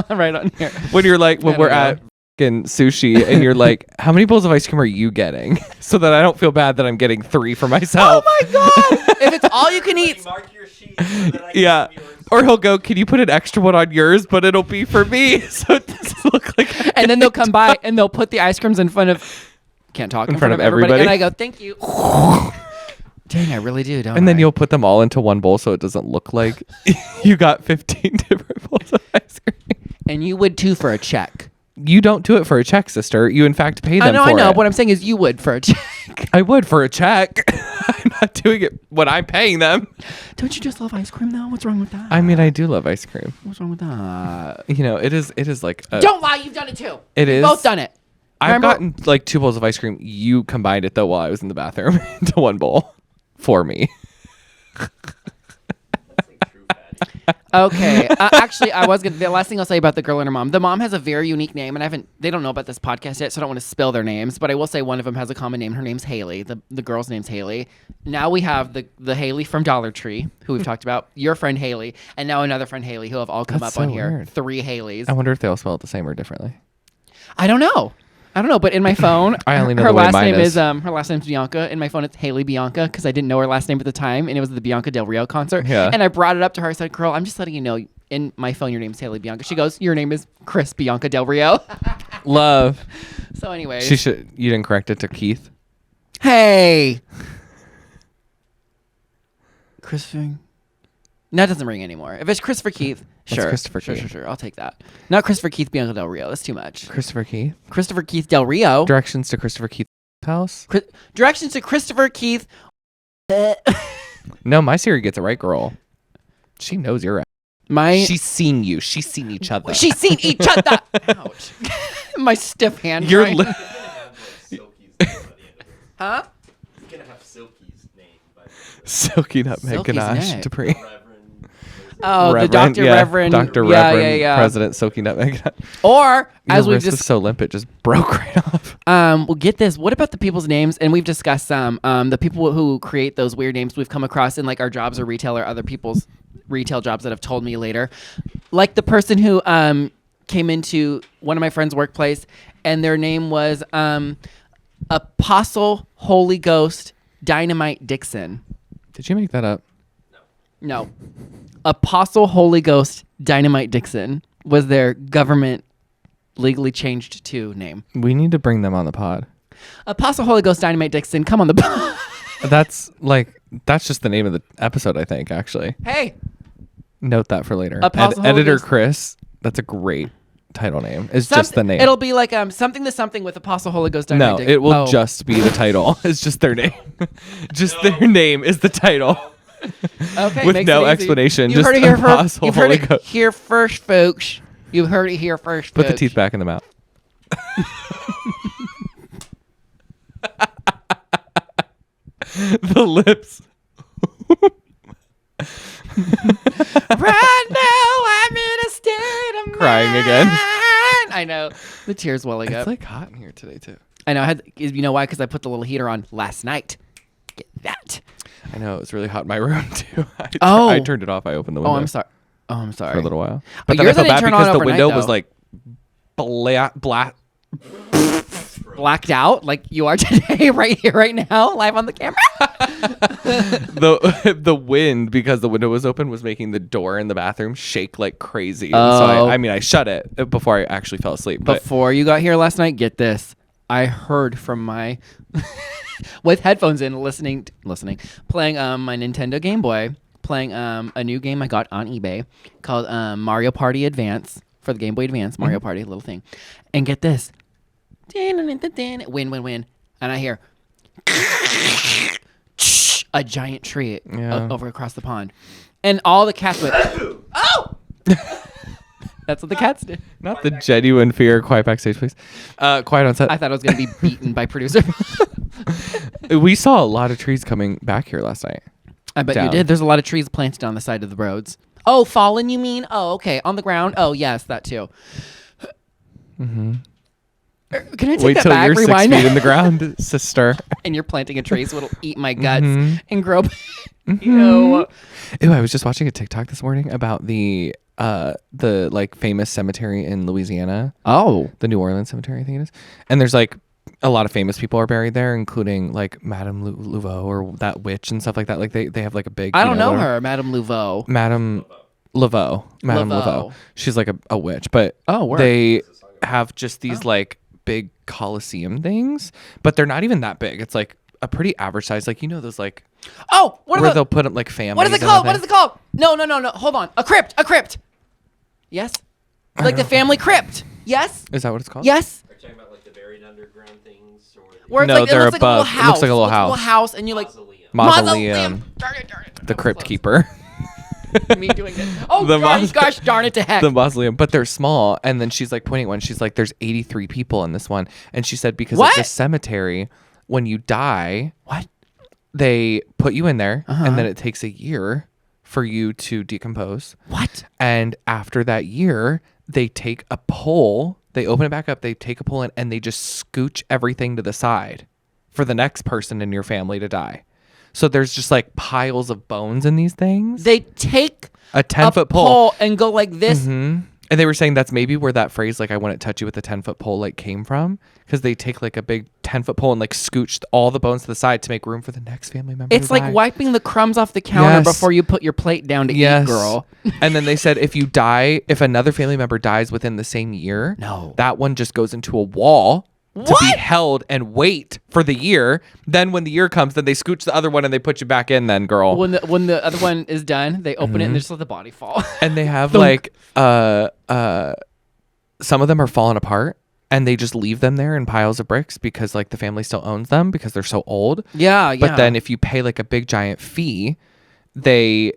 right on here. When you're like, when I we're don't at fucking sushi and you're like, how many bowls of ice cream are you getting? So that I don't feel bad that I'm getting 3 for myself. Oh my god! If it's all you can eat, Mark your sheet so that I can Yeah. have yours. Or he'll go, can you put an extra one on yours, but it'll be for me, so it doesn't look like. and then they'll come by and they'll put the ice creams in front of. Can't talk in front of everybody. And I go, thank you. Dang, I really do, don't I? And then you'll put them all into one bowl, so it doesn't look like you got 15 different bowls of ice cream. And you would too for a check. You don't do it for a check, sister. You in fact pay them for I know. it. What I'm saying is you would for a check. I would for a check. I'm not doing it when I'm paying them. Don't you just love ice cream though? What's wrong with that? I mean, I do love ice cream. What's wrong with that? You know, it is like a, Don't lie, you've done it too. It We've is. both done it. I've Remember? gotten like 2 bowls of ice cream. You combined it though while I was in the bathroom into one bowl for me. That's like true fatty. Okay. Actually, the last thing I'll say about the girl and her mom. The mom has a very unique name, and they don't know about this podcast yet, so I don't want to spill their names. But I will say one of them has a common name. Her name's Haley. The girl's name's Haley. Now we have the Haley from Dollar Tree, who we've talked about. Your friend Haley, and now another friend Haley, who have all come That's up on so here. weird. 3 Haleys. I wonder if they all spell it the same or differently. I don't know. But in my phone, I only know her the way last mine name is. her last name's Bianca. In my phone, it's Haley Bianca because I didn't know her last name at the time, and it was the Bianca Del Rio concert. Yeah. And I brought it up to her. I said, "Girl, I'm just letting you know. In my phone, your name's Haley Bianca." She goes, "Your name is Chris Bianca Del Rio." Love. So, anyways, You didn't correct it to Keith. Hey, Chris. That doesn't ring anymore. If it's Christopher Keith, sure. Christopher Keith. Sure. I'll take that. Not Christopher Keith, Bianca Del Rio. That's too much. Christopher Keith. Christopher Keith Del Rio. Directions to Christopher Keith's house. Directions to Christopher Keith. No, my Siri gets it right, girl. She knows you're right. She's seen you. She's seen each other. She's seen each other. Ouch. My stiff hand. You're right? Huh? He's gonna have Silky's name by the way. Silky Nutmeg Silky's Ganache neck. Dupree. Oh, Reverend, the Dr. yeah, Reverend. Dr. Yeah, Reverend yeah. President Silky Nutmeg. Or, as Your we've wrist was just... so limp, it just broke right off. Well, get this. What about the people's names? And we've discussed some. The people who create those weird names we've come across in like our jobs or retail or other people's retail jobs that have told me later. Like the person who came into one of my friend's workplace and their name was Apostle Holy Ghost Dynamite Dixon. Did you make that up? No. Apostle Holy Ghost Dynamite Dixon was their government legally changed to name. We need to bring them on the pod. Apostle Holy Ghost Dynamite Dixon, come on the pod. That's just the name of the episode, I think, actually. Hey. Note that for later. Apostle Holy Editor Ghost. Chris, that's a great title name. It's just the name. It'll be like something to something with Apostle Holy Ghost Dynamite No, Dixon. it will just be the title. It's just their name. Their name is the title. Okay, with makes no it easy. explanation. You've Just heard it here Apostle You've heard Holy it Ghost. here first, folks. You've heard it here first, Put the folks. teeth back in the mouth. The lips. Right now, I'm in a state of Crying again. mind. I know. The tears welling It's up. like hot in here today too. I know. You know why? Because I put the little heater on last night. Get that. I know it was really hot in my room too. Oh. I turned it off. I opened the window. Oh, I'm sorry. Oh, I'm sorry. For a little while. But But then I yours felt didn't bad turn on because the overnight, window was though. like black. Blacked out like you are today, right here, right now, live on the camera. The wind, because the window was open, was making the door in the bathroom shake like crazy. And so I shut it before I actually fell asleep. But Before you got here last night, get this. I heard from my with headphones in, playing my Nintendo Game Boy, playing a new game I got on eBay called Mario Party Advance for the Game Boy Advance. Mario Party, little thing, and get this. Win. And I hear a giant tree over across the pond. And all the cats went, oh! That's what the cats did. not the genuine fear. Quiet backstage, please. Quiet on set. I thought I was going to be beaten by producer. We saw a lot of trees coming back here last night. I bet you Down. did. There's a lot of trees planted on the side of the roads. Oh, fallen, you mean? Oh, okay. On the ground? Oh, yes, that too. Mm-hmm. Can I take Wait that till back? you're 6 Rewind. feet in the ground, sister. And you're planting a tree so it'll eat my guts Mm-hmm. and grow. Ew. Ew, I was just watching a TikTok this morning about the like famous cemetery in Louisiana. Oh. The New Orleans cemetery, I think it is. And there's like a lot of famous people are buried there, including like Madame Laveau or that witch and stuff like that. Like they have like a big. I don't know her, Madame Laveau. Madame Laveau. Laveau. She's like a witch, but word. they have just these like big Colosseum things, but they're not even that big. It's like a pretty average size. Like, you know, those like. Oh, what where are they'll put up like families. What is it called? What is it called? No. Hold on. A crypt. Yes? Like the family crypt. Yes? Is that what it's called? Yes? Are you talking about like the buried underground things or the Where it's No, like, they're it looks like a little above. It house. looks like a little It looks house. house and you like Mausoleum. Darn it. The crypt keeper. Me doing it. Oh, The gosh darn it to heck. The mausoleum, but they're small. And then she's like pointing at one. She's like, "There's 83 people in this one," and she said because What? of this cemetery, when you die, What? they put you in there, and then it takes a year for you to decompose. What? And after that year, they take a pole. They open it back up. They take a pole in, and they just scooch everything to the side for the next person in your family to die. So there's just like piles of bones in these things. They take A 10-foot pole. and go like this. Mm-hmm. And they were saying that's maybe where that phrase, like, "I wouldn't touch you with a 10-foot pole," like came from. Because they take like a big 10-foot pole and like scooch all the bones to the side to make room for the next family member. It's to like die. wiping the crumbs off the counter Yes. before you put your plate down to eat, girl. And then they said if you die, if another family member dies within the same year, No. that one just goes into a wall to be held and wait for the year. Then when the year comes, then they scooch the other one and they put you back in. Then, girl, When the other one is done, they open it and they just let the body fall. and they have like some of them are falling apart. And they just leave them there in piles of bricks because like the family still owns them because they're so old. Yeah. But then if you pay like a big giant fee, they'll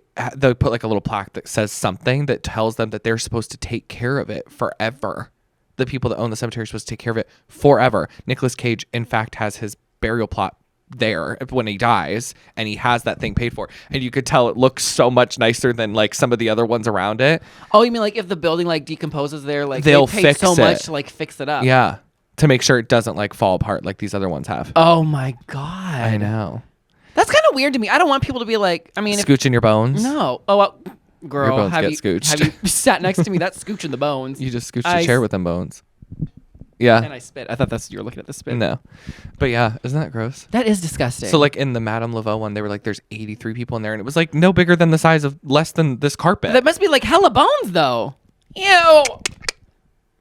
put like a little plaque that says something that tells them that they're supposed to take care of it forever. The people that own the cemetery are supposed to take care of it forever. Nicolas Cage, in fact, has his burial plot there when he dies, and he has that thing paid for, and you could tell it looks so much nicer than like some of the other ones around it. Oh, you mean like if the building like decomposes there, like they'll they paid fix so it. much to like fix it up. Yeah, to make sure it doesn't like fall apart like these other ones have. Oh my god. I know. That's kind of weird to me. I don't want people to be like, I mean, Scooching your bones. No. Oh, well, girl, Your bones have get you scooched. have you sat next to me? That's scooching the bones. You just scooched a chair with them bones. Yeah. And I spit. I thought you were looking at the spit. No. But yeah, isn't that gross? That is disgusting. So like in the Madame Laveau one, they were like, there's 83 people in there, and it was like no bigger than the size of less than this carpet. that must be like hella bones though. Ew.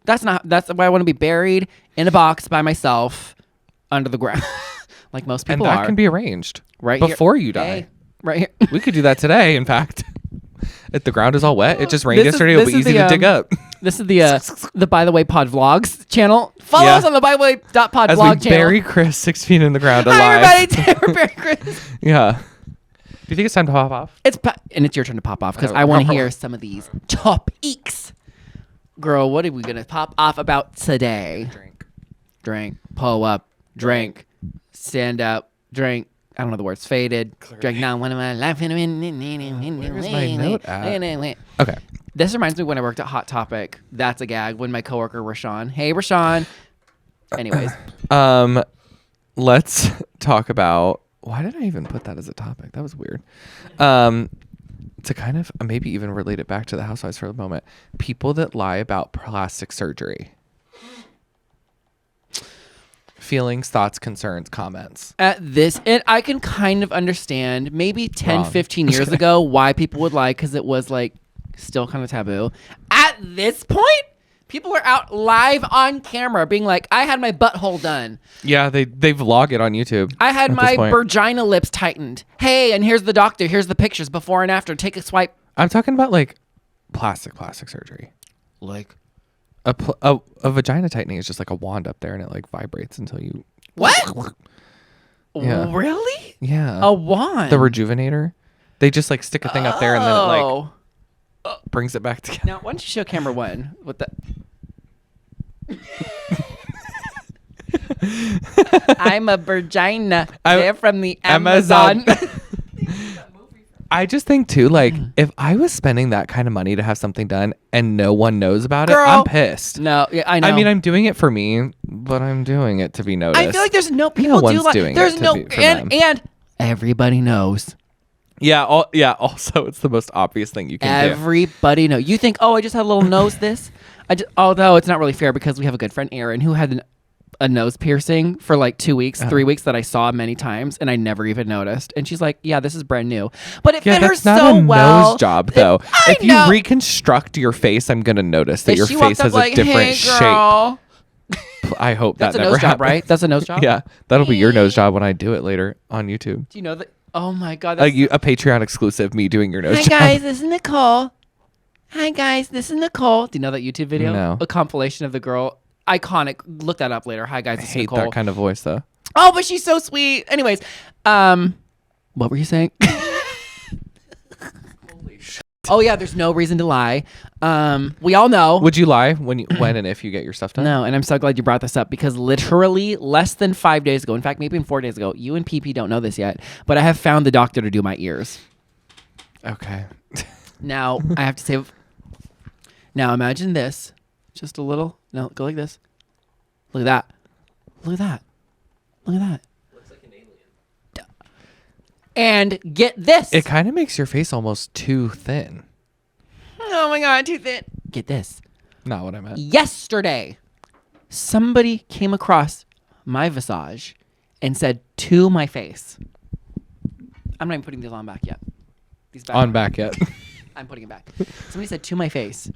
That's why I want to be buried in a box by myself under the ground, like most And people that are. can be arranged right here. before you die. Hey, right here. We could do that today, in fact. If the ground is all wet, it just rained This is- yesterday, it'll this be is easy the, to dig up. This is the By the Way Pod Vlogs channel. Follow us on the By the Way Pod As Vlog we channel. bury Chris 6 feet in the ground Hi alive. everybody, we're burying Chris. Yeah. Do you think it's time to pop off? And it's your turn to pop off because I want to hear some of these topics. Girl, what are we gonna pop off about today? Drink. Pull up. Drink. Stand up. Drink. I don't know the words. Faded. Drink. Now one of my life. Where's my note at? Okay. This reminds me when I worked at Hot Topic. That's a gag. When my coworker Rashawn. Hey Rashawn. Anyways. Let's talk about, why did I even put that as a topic? That was weird. To kind of maybe even relate it back to the Housewives for a moment. People that lie about plastic surgery. Feelings, thoughts, concerns, comments. At this, and I can kind of understand maybe 10, Wrong. 15 years ago why people would lie because it was like still kind of taboo. At this point, people are out live on camera being like, I had my butthole done. Yeah, they vlog it on YouTube. I had at my this point. vagina lips tightened. Hey, and here's the doctor. Here's the pictures before and after. Take a swipe. I'm talking about like plastic surgery. Like A vagina tightening is just like a wand up there and it like vibrates until you. what? Yeah. Really? Yeah. A wand? The rejuvenator. They just like stick a thing up there and then it like Oh. brings it back together. Now, why don't you show camera one with the? I'm a vagina. They're from the Amazon. I just think too, like, if I was spending that kind of money to have something done and no one knows about it, Girl. I'm pissed. No, yeah, I know. I mean, I'm doing it for me, but I'm doing it to be noticed. I feel like there's no people do one's like doing there's it to no be- for them. and everybody knows. Yeah. Also, it's the most obvious thing you can do. Everybody knows. You think, oh, I just had a little nose this. Although it's not really fair because we have a good friend Erin who had a nose piercing for like 2 weeks, 3 weeks that I saw many times and I never even noticed. And she's like, yeah, this is brand new. But it Yeah, fit her that's not so a well. nose job though. I If you know. reconstruct your face, I'm gonna notice that If your she walked face up has like, a different hey, shape. girl. I hope That's that a never nose job, happens. right? That's a nose job? Yeah, that'll be your nose job when I do it later on YouTube. Do you know that? Oh my God. That's A Patreon exclusive, me doing your nose Hi job. guys, this is Nicole. Hi guys, this is Nicole. Do you know that YouTube video? No. A compilation of the girl. Iconic. Look that up later. Hi guys, I this is hate Nicole. that kind of voice though. Oh, but she's so sweet. Anyways, what were you saying? Holy shit. Oh yeah, there's no reason to lie. We all know. Would you lie when and if you get your stuff done? No, and I'm so glad you brought this up because literally less than 5 days ago, in fact, maybe even 4 days ago, you and PP don't know this yet, but I have found the doctor to do my ears. Okay. Now, I have to say, now imagine this. Just a little. No, go like this. Look at that. Look at that. Look at that. Looks like an alien. And get this. It kind of makes your face almost too thin. Oh my God, too thin. Get this. Not what I meant. Yesterday, somebody came across my visage and said to my face, I'm not even putting these on back yet. These back On back yet. I'm putting it back. Somebody said to my face,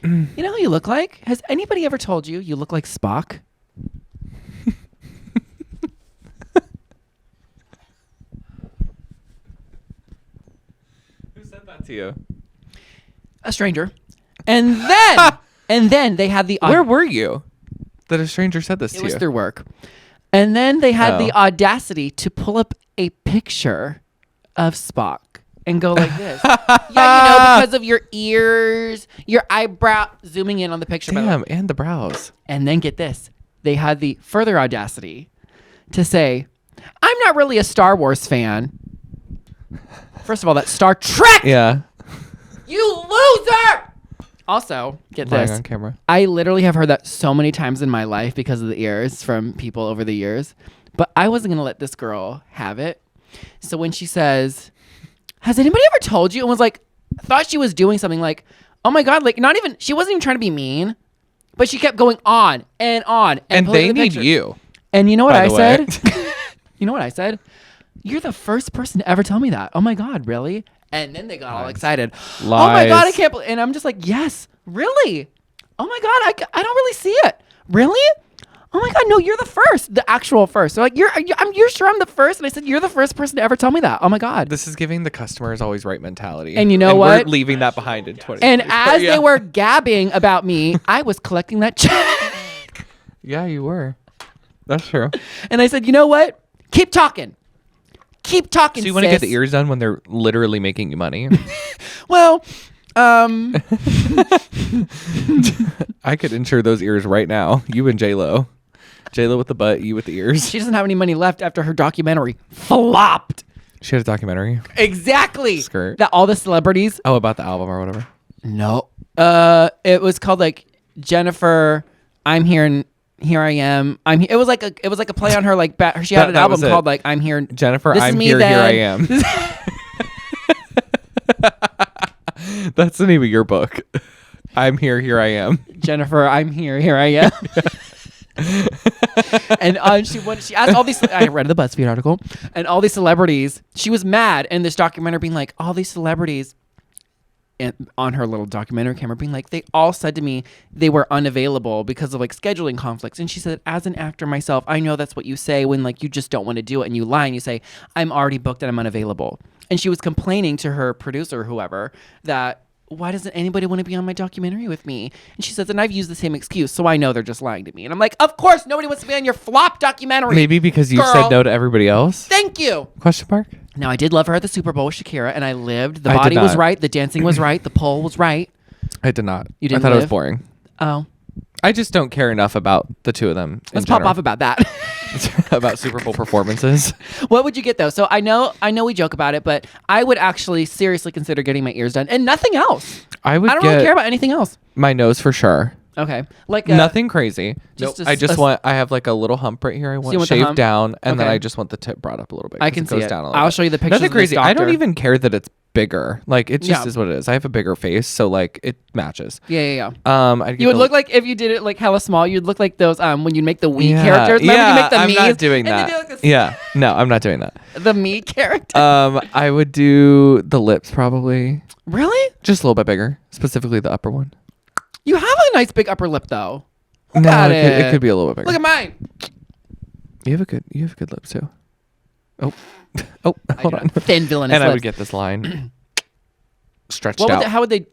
you know who you look like? Has anybody ever told you you look like Spock? that to you? A stranger. And then they had the Where were you that a stranger said this to it was you? through work. And then they had the Oh. audacity to pull up a picture of Spock and go like this. Because of your ears, your eyebrow, zooming in on the picture. by the way. Damn, and the brows. And then get this. They had the further audacity to say, I'm not really a Star Wars fan. First of all, that's Star Trek. Yeah. You loser! Also, get Lying this. on camera. I literally have heard that so many times in my life because of the ears from people over the years. But I wasn't going to let this girl have it. So when she says, has anybody ever told you? And was like, thought she was doing something like, oh my God, like not even, she wasn't even trying to be mean. But she kept going on and on. And pulling they the need picture. you. And you know what by I the way. said? You know what I said? You're the first person to ever tell me that. Oh my God, really? And then they got all excited. Oh my God, I Lies. can't believe. And I'm just like, yes, really? Oh my God, I don't really see it. Really? Oh my God, no, you're the first, the actual first. So like, you're sure I'm the first? And I said, you're the first person to ever tell me that. Oh my God. This is giving the customer is always right mentality. And you know what? We're leaving that behind in 20. And as Yeah. they were gabbing about me, I was collecting that check. Yeah, you were. That's true. And I said, you know what? Keep talking. Keep talking, So you want to get sis. the ears done when they're literally making you money? Well, I could insure those ears right now. You and J-Lo. J-Lo with the butt, you with the ears. she doesn't have any money left after her documentary flopped. She had a documentary. Exactly. Skirt. That all the celebrities. Oh, about the album or whatever. No. It was called like Jennifer. I'm here and here I am. It was like a play on her like she had an That album was it. called like I'm here. Jennifer, This is I'm me here, then. here I am. That's the name of your book. I'm here, here I am. Jennifer, I'm here I am. And she asked all these. I read the BuzzFeed article, and all these celebrities. She was mad in this documentary, being like, all these celebrities, and on her little documentary camera, being like, they all said to me they were unavailable because of like scheduling conflicts. And she said, as an actor myself, I know that's what you say when like you just don't want to do it, and you lie and you say, I'm already booked and I'm unavailable. And she was complaining to her producer, whoever, that. Why doesn't anybody want to be on my documentary with me? And she says, and I've used the same excuse, so I know they're just lying to me. And I'm like, of course, nobody wants to be on your flop documentary. Maybe because you girl. said no to everybody else? Thank you. Question mark? Now, I did love her at the Super Bowl with Shakira, and I lived. The I did body was not. right. The dancing was right. The pole was right. I did not. You didn't I thought it was live? boring. Oh, I just don't care enough about the two of them. let's pop off about that. about Super Bowl performances. What would you get, though? So I know we joke about it, but I would actually seriously consider getting my ears done and nothing else. I would I don't get really care about anything else. my nose for sure. Okay. Like Nothing crazy. just Nope. a- I just a- want. I have like a little hump right here. I you want want the shaved hump? down, and then Okay. I just want the tip brought up a little bit. I 'cause can it see goes it. down a little I'll bit. show you the pictures Nothing of this crazy. I don't doctor. even care that it's bigger. Like it just Yeah. is what it is. I have a bigger face, so like it matches. Yeah. I'd get You would the- look like if you did it like hella small. You'd look like those when you make the Wii Yeah, characters. Remember yeah, you make the I'm Mii's? not doing and that. They do like this, Yeah, no, I'm not doing that. the Mii character. I would do the lips probably, Really? just a little bit bigger, specifically the upper one. You have a nice big upper lip though. Look No, at it could be a little bit bigger. Look at mine. You have good lips too. Oh, oh, hold on. Thin villainous And I lips. would get this line stretched What would out. they, how would they?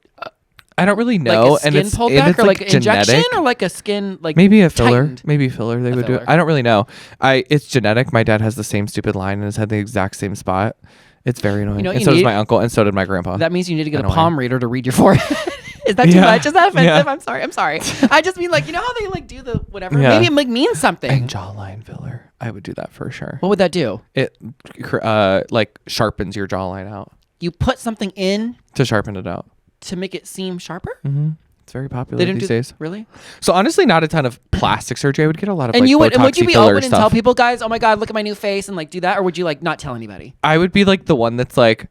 I don't really Like know, a skin and it's pulled and back, it's or like like an injection, genetic. or like a skin like Maybe a filler. tightened? Maybe filler. They would do it. filler. I don't really know. It's genetic. My dad has the same stupid line and has had the exact same spot. It's very annoying. You know what And you so does need? my uncle, and so did my grandpa. That means you need to get a Annoying. palm reader to read your forehead. Is that too Yeah. much? Is that offensive? Yeah. I'm sorry. I just mean like, you know how they like do the whatever? Yeah. Maybe it like means something. And jawline filler. I would do that for sure. What would that do? It like sharpens your jawline out You put something in to sharpen it out. to make it seem sharper? Mm-hmm. It's very popular They didn't these do days. really. So honestly, not a ton of plastic surgery. I would get a lot of And like you would, and would you Botoxy be filler open and stuff. tell people, guys, oh my god, look at my new face, and like do that, or would you like not tell anybody? I would be like the one that's like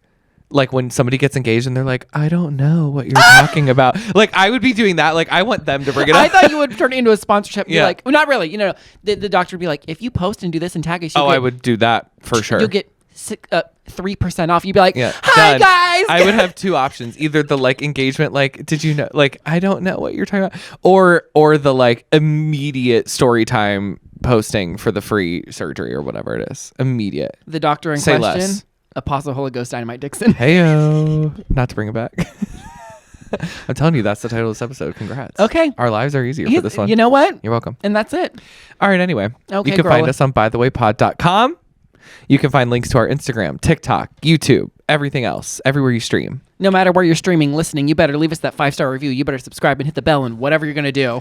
when somebody gets engaged and they're like, I don't know what you're talking about. Like I would be doing that. Like I want them to bring it up. I thought you would turn it into a sponsorship. And Yeah. be like, well, not really. You know, the doctor would be like, if you post and do this and tag us, I would do that for sure. You'll get 3% off. You'd be like, Yeah. hi done. guys. I would have two options. Either the like engagement, like, did you know, like, I don't know what you're talking about, or the like immediate story time posting for the free surgery or whatever it is. Immediate. the doctor in Say question. less. Apostle Holy Ghost Dynamite Dixon. Heyo. Not to bring it back. I'm telling you, that's the title of this episode. Congrats. Okay. Our lives are easier for this one. You know what? You're welcome. And that's it. All right, anyway. Okay, you can find girl. us on bythewaypod.com. You can find links to our Instagram, TikTok, YouTube, everything else, everywhere you stream. No matter where you're streaming, listening, you better leave us that 5-star review. You better subscribe and hit the bell and whatever you're going to do.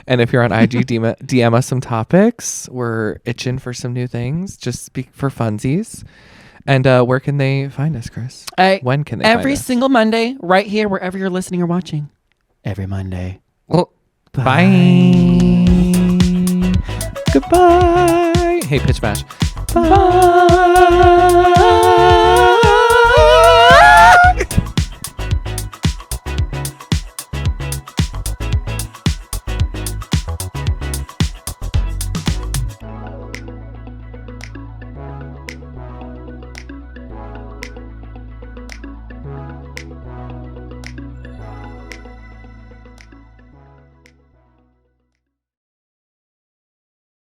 And if you're on IG, DM us some topics. We're itching for some new things. Just speak for funsies. And where can they find us, Chris? When can they find us? Every single Monday, right here, wherever you're listening or watching. Every Monday. Well, bye. Goodbye. Hey, pitch match. Bye.